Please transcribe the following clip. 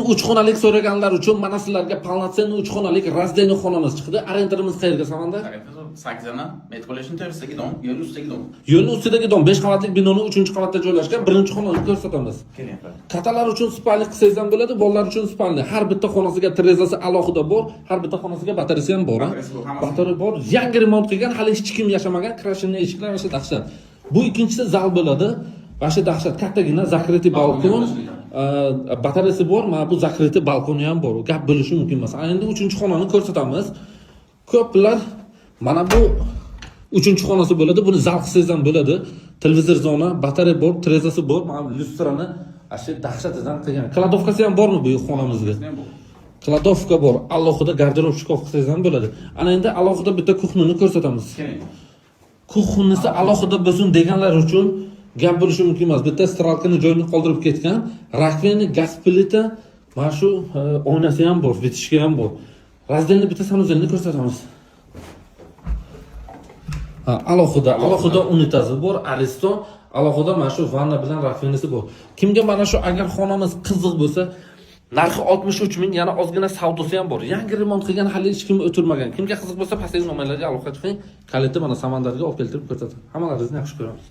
3 xonalik so'raganlar uchun mana sizlarga полноценный 3 xonalik раздельный xonamiz chiqdi. Arendamiz qayerga Samandar? 8 ana metropoliten tersidagi dom, yo'l ustidagi dom. Yo'l ustidagi dom 5 qavatli binoning 3-qavatda joylashgan birinchi xonani ko'rsatamiz. Keling. Katalar uchun spalni qilsangiz ham bo'ladi, bolalar uchun spalni. Har bitta xonasiga trezasi alohida bor, har bitta xonasiga batareyasi ham bor. Batareya bor. Yangi remont qilgan, hali hech kim yashamagan, krashinli eshiklar va dahshat. Bu ikkinchisi zal bo'ladi. Va shu dahshat kattagina zakritli balkon, batareyasi bor, mana bu zakritli balkoni ham bor. Gap bo'lishi mumkin emas. Endi 3-xonani ko'rsatamiz. Ko'plar mana bu 3-xonasi bo'ladi. Buni zal qilsangiz ham bo'ladi. Televizor zona, batareya bor, trezasi bor, mana lyustrani ashi dahshatidan qilgan. Kladovkasi ham bormi bu xonamizga? Kladovka bor. Alohida garderob shkaf qilsangiz ham bo'ladi. Ana endi alohida bitta kuxnini ko'rsatamiz. Kuxnisi alohida bo'lsin deganlar uchun gap bo'lishi mumkin emas. Bitta stralkani joyini qoldirib ketgan. Rakveni, gaz plita, mana shu oynasi ham bor, vitishka ham bor. Razdelni bitta sanuzelni ko'rsatamiz. Alohida unitazi bor, Aristo, alohida mana shu vanna bilan rakvenisi bor. Kimga mana shu agar xonamiz qiziq bo'lsa, narxi 63 ming, yana ozgina savdosi ham bor. Yangi remont qilgan, hali hech kim o'tirmagan. Kimga qiziq bo'lsa, pastdagi nomerlarga aloqa qiling. Kaliti mana Samandarga olib keltirib ko'rsataman. Hammalaringizni yaxshi ko'ramiz.